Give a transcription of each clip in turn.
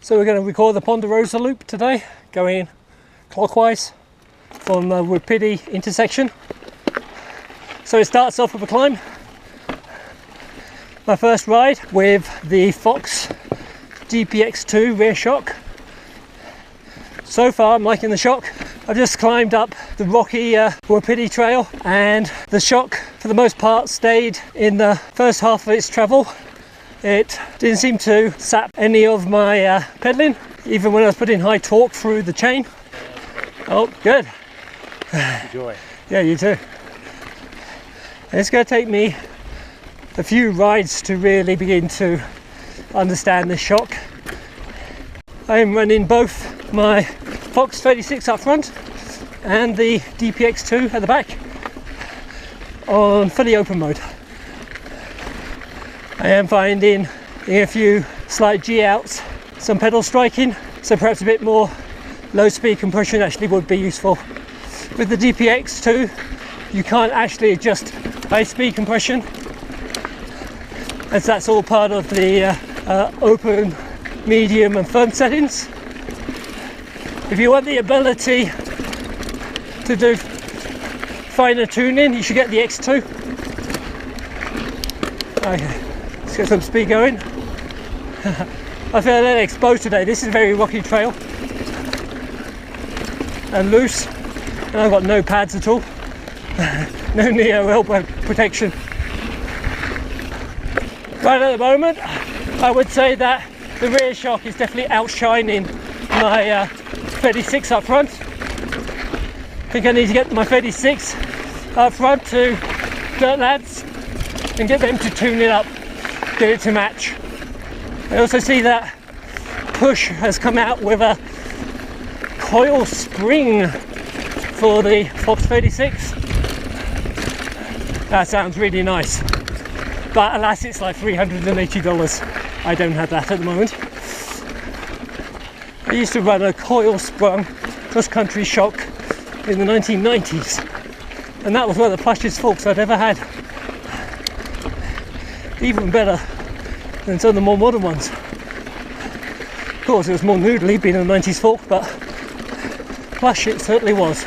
So we're going to record the Ponderosa loop today, going clockwise from the WTB intersection. So it starts off with a climb. My first ride with the Fox DPX2 rear shock. So far I'm liking the shock. I've just climbed up the rocky WTB trail, and the shock for the most part stayed in the first half of its travel. It didn't seem to sap any of my pedaling, even when I was putting high torque through the chain. Oh, good. Enjoy. Yeah, you too. It's going to take me a few rides to really begin to understand the shock. I am running both my Fox 36 up front and the DPX2 at the back on fully open mode. I am finding a few slight G outs, some pedal striking, so perhaps a bit more low speed compression actually would be useful. With the DPX2 you can't actually adjust high speed compression, as that's all part of the open, medium and firm settings. If you want the ability to do finer tuning, you should get the X2. Okay. Let's get some speed going. I feel a little exposed today. This is a very rocky trail and loose, and I've got no pads at all. No neo elbow protection. Right at the moment, I would say that the rear shock is definitely outshining my 36 up front. I think I need to get my 36 up front to Dirt Lads and get them to tune it up. Get it to match. I also see that Push has come out with a coil spring for the Fox 36. That sounds really nice, but alas, it's like $380. I don't have that at the moment. I used to run a coil sprung cross-country shock in the 1990s, and that was one of the plushest forks I'd ever had. Even better than some of the more modern ones. Of course, it was more noodly being a 90s fork, but plush it certainly was.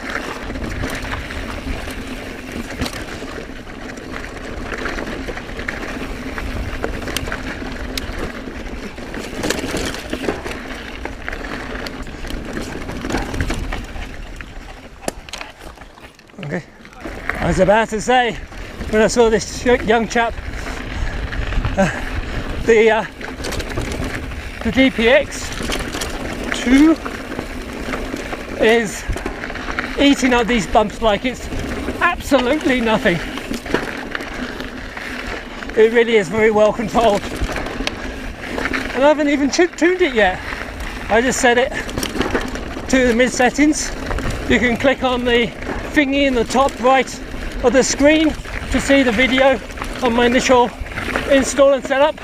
Okay, I was about to say, when I saw this young chap, the DPX2 is eating up these bumps like it's absolutely nothing. It really is very well controlled, and I haven't even tuned it yet. I just set it to the mid settings. You can click on the thingy in the top right of the screen to see the video on my initial install and setup.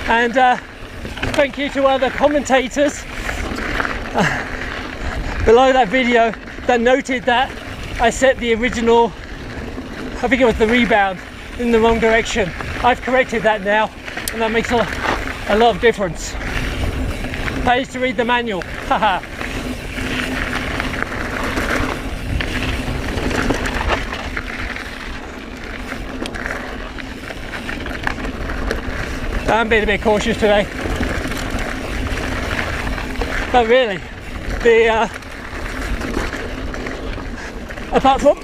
And thank you to other commentators below that video that noted that I set the original, I think it was the rebound, in the wrong direction. I've corrected that now, and that makes a lot of difference. Pays to read the manual. Haha. I'm being a bit cautious today, but really, apart from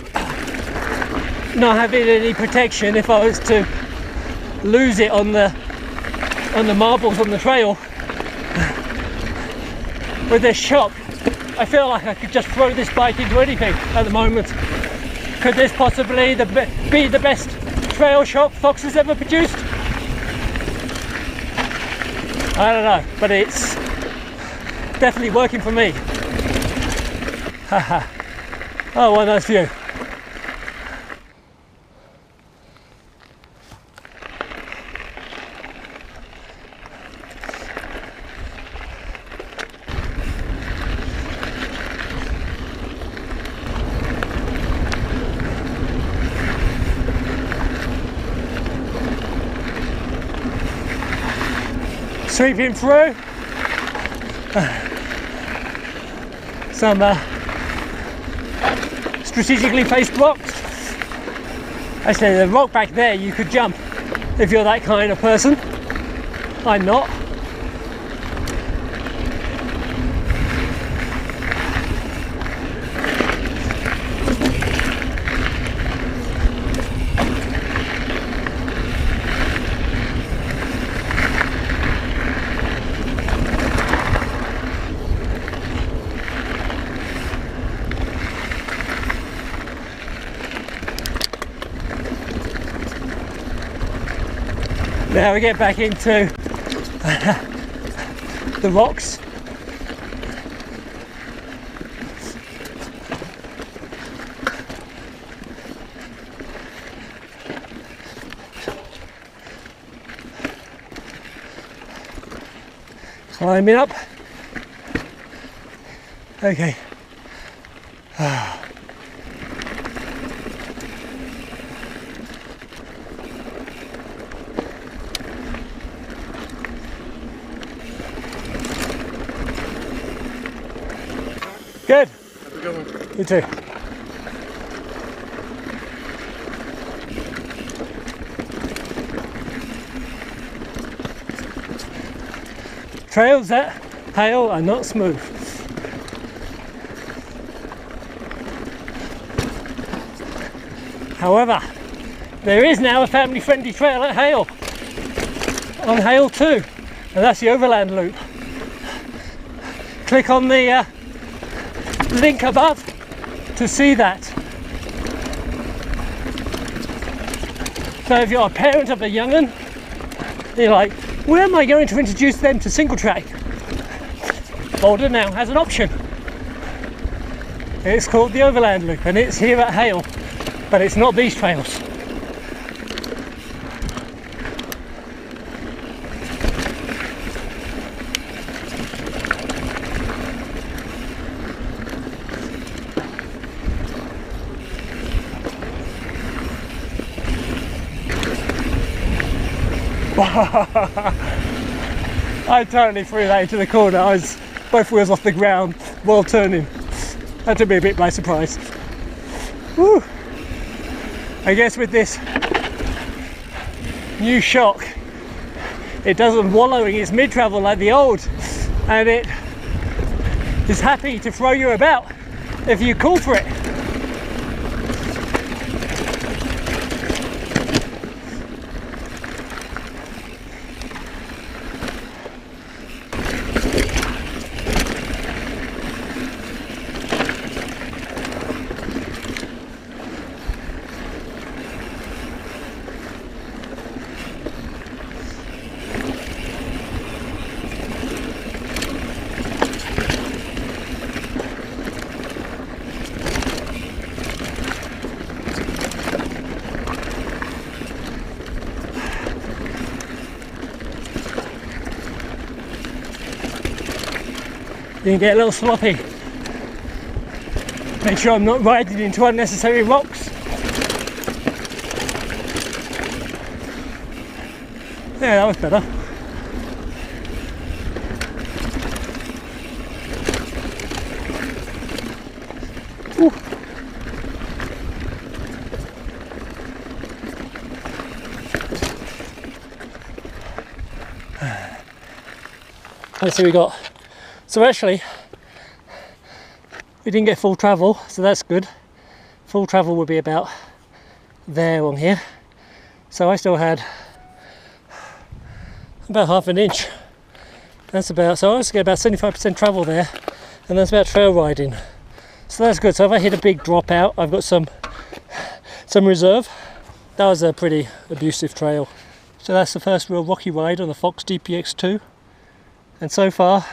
not having any protection, if I was to lose it on the marbles on the trail, with this shock, I feel like I could just throw this bike into anything at the moment. Could this possibly be the best trail shock Fox has ever produced? I don't know, but it's definitely working for me. Haha. Oh, what a nice view. Sweeping through some strategically placed rocks. Actually, the rock back there you could jump if you're that kind of person. I'm not. Now we get back into the rocks. Climbing up. Okay. Good. Have a good one. You too. Trails at Heil are not smooth. However, there is now a family-friendly trail at Heil, on Heil 2, and that's the overland loop. Click on the link above to see that. So if you're a parent of a young'un, you're like, where am I going to introduce them to single track? Boulder now has an option. It's called the Overland Loop, and it's here at Heil, but it's not these trails. I totally threw that into the corner. I was both wheels off the ground while turning. That took me a bit by surprise. Woo. I guess with this new shock, it doesn't wallow in its mid-travel like the old, and it is happy to throw you about if you call for it. You can get a little sloppy. Make sure I'm not riding into unnecessary rocks. Yeah, that was better. Ooh. Let's see what we got. So actually, we didn't get full travel, so that's good. Full travel would be about there on here. So I still had about half an inch. That's about, so I was get about 75% travel there, and that's about trail riding. So that's good. So if I hit a big dropout, I've got some reserve. That was a pretty abusive trail. So that's the first real rocky ride on the Fox DPX2, and so far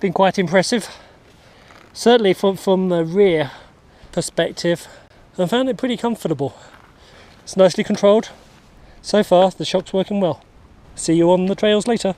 been quite impressive. Certainly from the rear perspective, I found it pretty comfortable. It's nicely controlled. So far the shock's working well. See you on the trails later.